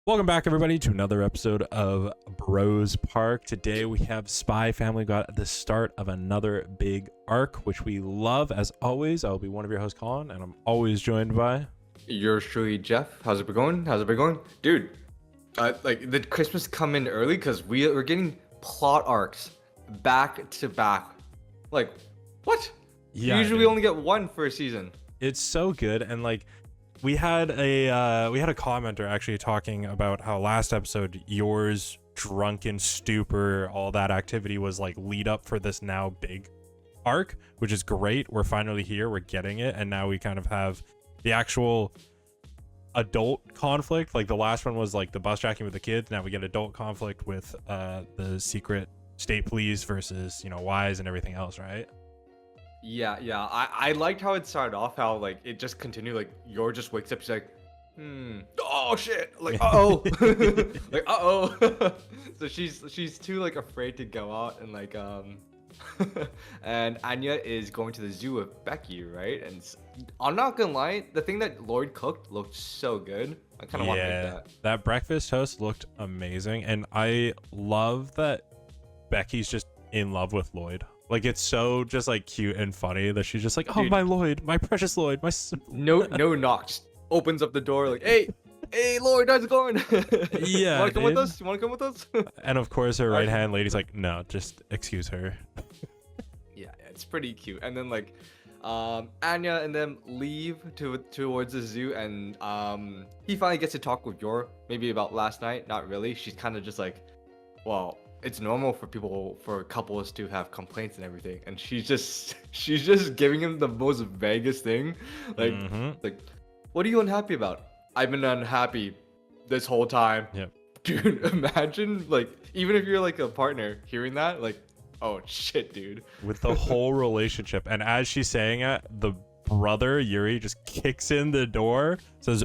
Welcome back, everybody, to another episode of Bros Park. Today we have Spy Family got at the start of another big arc, which we love. As always, I'll be one of your hosts, Colin, and I'm always joined by... Yours truly, Jeff. How's it been going? Dude, like, did Christmas come in early? Because we're getting plot arcs back to back. Like, what? Yeah, Usually we dude. only get one for a season. It's so good, and like we had a commenter actually talking about how last episode yours drunken stupor, all that activity was like lead up for this now big arc, which is great. We're finally here, we're getting it, and now we kind of have the actual adult conflict. Like the last one was like the bus jacking with the kids. Now we get adult conflict with the secret state police versus, you know, Wise and everything else, right? Yeah. I liked how it started off, how like it just continued. Like Yor just wakes up, she's like, oh shit, like uh-oh. Like uh-oh. So she's too like afraid to go out, and like and Anya is going to the zoo with Becky, right? And I'm not gonna lie, the thing that Loid cooked looked so good. I kind of want to make that. That breakfast toast looked amazing, and I love that Becky's just in love with Loid. Like, it's so just like cute and funny that she's just like, oh, Dude. my Loid, my precious Loid, my No knock, just opens up the door like, hey Loid, how's it going? Yeah, wanna come with dude. us? You wanna come with us? And of course her right hand lady's like, no, just excuse her. Yeah, it's pretty cute. And then like Anya and them leave towards the zoo, and he finally gets to talk with Yor, maybe about last night. Not really. She's kind of just like, well, it's normal for couples to have complaints and everything, and she's just giving him the most vaguest thing, like like, what are you unhappy about? I've been unhappy this whole time. Yep. Dude, imagine, like, even if you're like a partner hearing that, like, oh shit, dude. With the whole relationship. And as she's saying it, the brother Yuri just kicks in the door, says,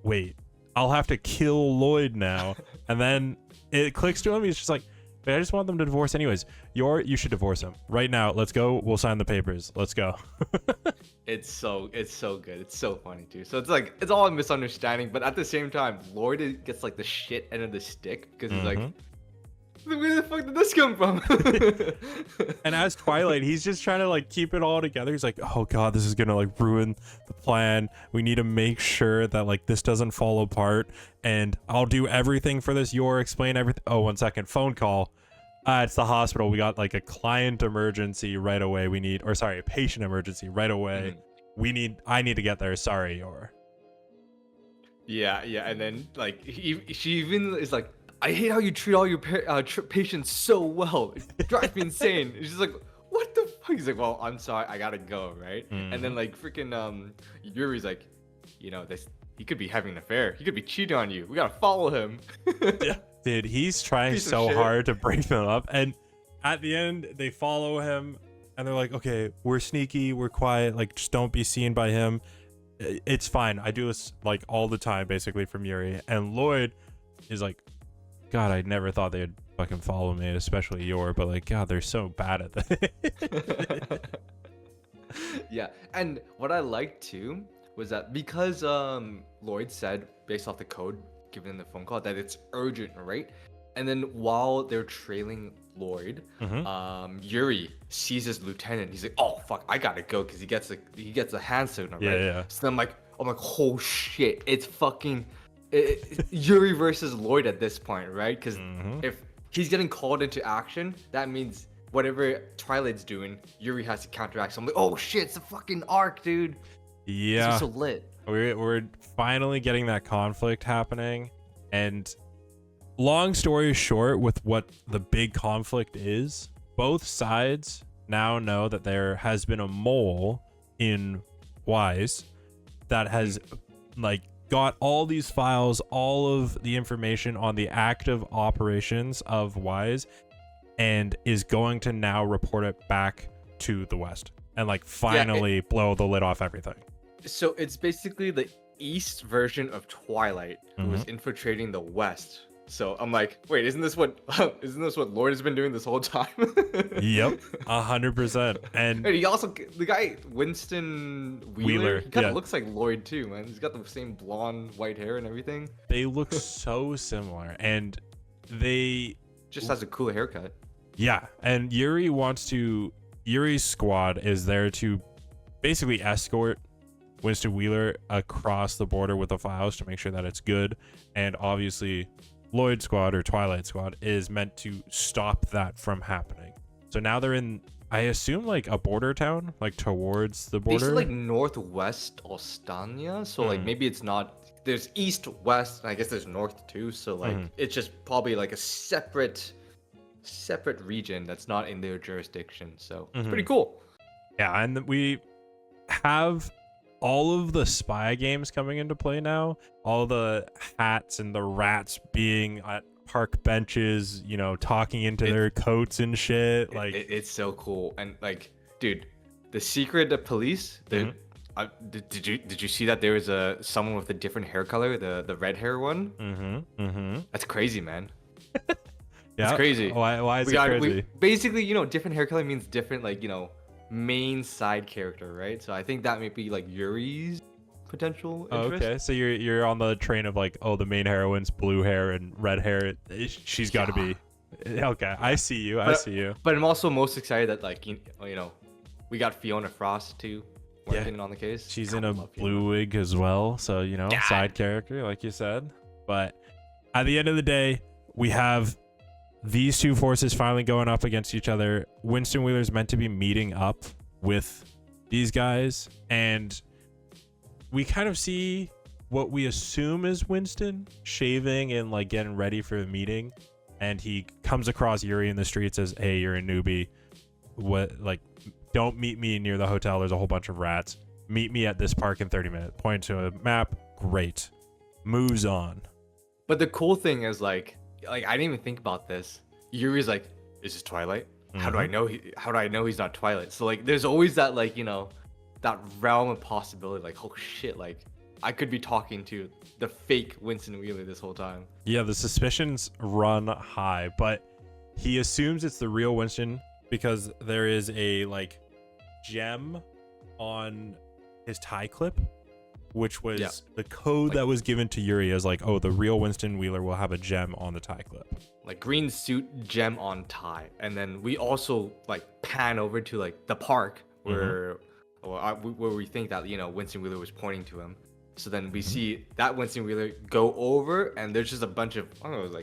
wait, I'll have to kill Loid now. And then it clicks to him. He's just like, wait, I just want them to divorce anyways. You should divorce him right now. Let's go. We'll sign the papers. Let's go. It's so good. It's so funny too. So it's like, it's all a misunderstanding, but at the same time, Loid gets like the shit end of the stick, because he's like, where the fuck did this come from? And as Twilight, he's just trying to like keep it all together. He's like, oh god, this is gonna like ruin the plan. We need to make sure that like this doesn't fall apart, and I'll do everything for this. Yor, explain everything. Oh, 1 second, phone call. It's the hospital. We got like a client emergency right away. A patient emergency right away. I need to get there. Sorry, Yor. Yeah, and then like she even is like, I hate how you treat all your patients so well. It drives me insane. She's just like, what the fuck? He's like, well, I'm sorry, I gotta go, right? And then like freaking Yuri's like, you know, he could be having an affair. He could be cheating on you. We gotta follow him. Yeah, dude, he's trying Piece of so shit. hard to break them up, and at the end they follow him, and they're like, okay, we're sneaky, we're quiet, like just don't be seen by him. It's fine. I do this like all the time, basically, from Yuri. And Loid is like, God, I never thought they'd fucking follow me, especially Yor, but like, God, they're so bad at that. Yeah, and what I liked too was that because Loid said, based off the code given in the phone call, that it's urgent, right? And then while they're trailing Loid, Yuri sees his lieutenant. He's like, oh fuck, I gotta go, because he gets a hand signal, right? Yeah. So I'm like, oh shit, it's fucking Yuri versus Loid at this point, right? Because if he's getting called into action, that means whatever Twilight's doing, Yuri has to counteract. So I'm like, oh shit, it's a fucking arc, dude. Yeah. It's so lit. We're finally getting that conflict happening, and long story short, with what the big conflict is, both sides now know that there has been a mole in Wise that has like got all these files, all of the information on the active operations of Wise, and is going to now report it back to the West and like finally blow the lid off everything. So it's basically the East version of Twilight, who was infiltrating the West, So I'm like, wait, isn't this what Lord has been doing this whole time? Yep, 100%. And And he also, the guy Winston Wheeler, he kind of yeah. looks like Lloyd too, man. He's got the same blonde white hair and everything. they look so similar, and they Just has a cool haircut. yeah, and Yuri's squad is there to basically escort Winston Wheeler across the border with the files to make sure that it's good. And obviously, Loid Squad or Twilight Squad is meant to stop that from happening. So now they're in, I assume, like a border town, like towards the They border. said like northwest Ostania, so like maybe it's not. There's east, west, and I guess there's north too. So like it's just probably like a separate region that's not in their jurisdiction. So it's pretty cool. Yeah, and we have all of the spy games coming into play now. All the hats and the rats being at park benches, you know, talking into their coats and shit. Like It's so cool. And like, dude, the secret of police. Did you see that there was someone with a different hair color, the red hair one? That's crazy, man. yeah, It's crazy. Why is it crazy? Basically, you know, different hair color means different, like, you know, main side character, right? So I think that might be like Yuri's potential interest. Okay, so you're on the train of like, oh, the main heroine's blue hair and red hair. She's got to be. Okay, I see you. I see you. But I'm also most excited that like you know, we got Fiona Frost too working on the case. She's in a blue wig as well, so you know, side character, like you said. But at the end of the day, we have these two forces finally going up against each other. Winston Wheeler's meant to be meeting up with these guys, and we kind of see what we assume is Winston shaving and like getting ready for the meeting, and he comes across Yuri in the street, says, "Hey, you're a newbie. What, like, don't meet me near the hotel. There's a whole bunch of rats. Meet me at this park in 30 minutes." Point to a map. Great. Moves on. But the cool thing is like I didn't even think about this. Yuri's like, "Is this Twilight? How do I know he's not Twilight?" So like there's always that, like, you know, that realm of possibility, like, oh shit, like I could be talking to the fake Winston Wheeler this whole time. Yeah, the suspicions run high, but he assumes it's the real Winston because there is a like gem on his tie clip, which was the code that was given to Yuri as like, oh, the real Winston Wheeler will have a gem on the tie clip. Like green suit, gem on tie. And then we also like pan over to like the park where we think that, you know, Winston Wheeler was pointing to him. So then we see that Winston Wheeler go over, and there's just a bunch of, I don't know,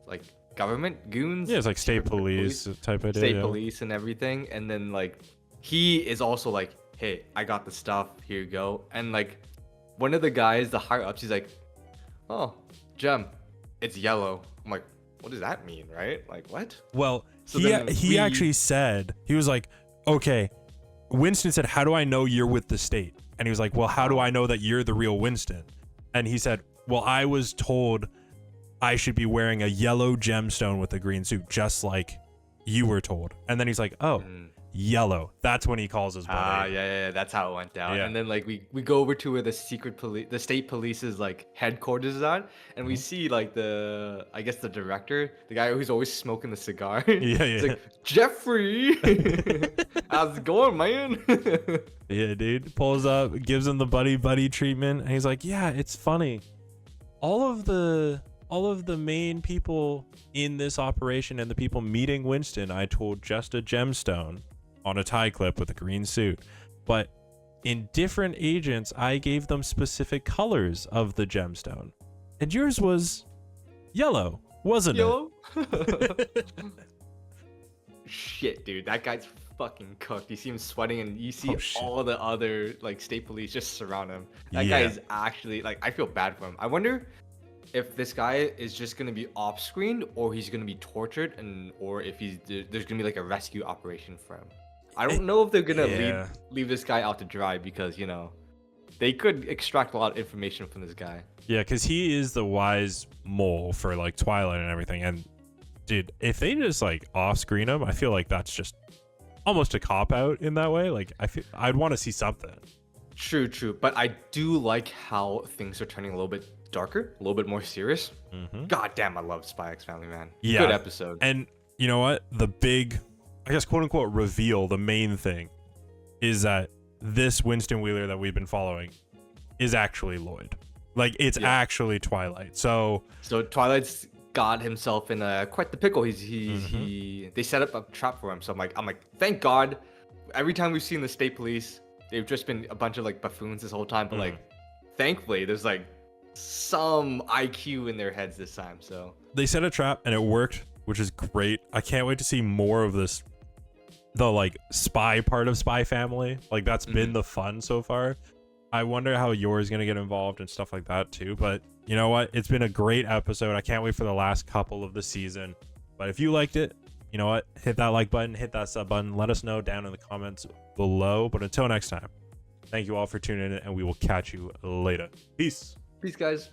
like government goons. Yeah, it's like state police type idea. State police and everything. And then like he is also like, "Hey, I got the stuff. Here you go." And like one of the guys, the higher ups, he's like, "Oh, gem, it's yellow." I'm like, what does that mean, right? Like, what? Well, So he actually said, he was like, okay, Winston said, "How do I know you're with the state?" And he was like, "Well, how do I know that you're the real Winston?" And he said, "Well, I was told I should be wearing a yellow gemstone with a green suit, just like you were told." And then he's like, "Oh, yellow." That's when he calls his buddy. Yeah, that's how it went down. Yeah. And then like we go over to where the state police's like headquarters is at, and we see like I guess the director, the guy who's always smoking the cigar. Yeah. He's like, "Jeffrey, how's it going, man?" Yeah, dude. Pulls up, gives him the buddy treatment, and he's like, "Yeah, it's funny. All of the main people in this operation and the people meeting Winston, I told just a gemstone on a tie clip with a green suit. But in different agents, I gave them specific colors of the gemstone. And yours was yellow, wasn't Yellow? Shit, dude, that guy's fucking cooked. You see him sweating, and you see all the other like state police just surround him. That guy is actually like, I feel bad for him. I wonder if this guy is just gonna be off screen, or he's gonna be tortured, or if there's gonna be like a rescue operation for him. I don't know if they're gonna leave this guy out to dry, because, you know, they could extract a lot of information from this guy. Yeah, because he is the wise mole for like Twilight and everything. And dude, if they just like off screen him, I feel like that's just almost a cop out in that way. Like I'd want to see something. True. But I do like how things are turning a little bit darker, a little bit more serious. Mm-hmm. God damn, I love Spy X Family, man. Yeah. Good episode. And you know what? The big, I guess, quote unquote, reveal, the main thing is that this Winston Wheeler that we've been following is actually Loid. Like, it's actually Twilight. So Twilight's got himself in quite the pickle. They set up a trap for him. So I'm like, thank God. Every time we've seen the state police, they've just been a bunch of like buffoons this whole time. But like, thankfully, there's like some IQ in their heads this time. So they set a trap and it worked, which is great. I can't wait to see more of this. The like spy part of Spy Family. Like, that's been the fun so far. I wonder how Yuri's gonna get involved and stuff like that too. But you know what? It's been a great episode. I can't wait for the last couple of the season. But if you liked it, you know what? Hit that like button, hit that sub button. Let us know down in the comments below. But until next time, thank you all for tuning in, and we will catch you later. Peace. Peace, guys.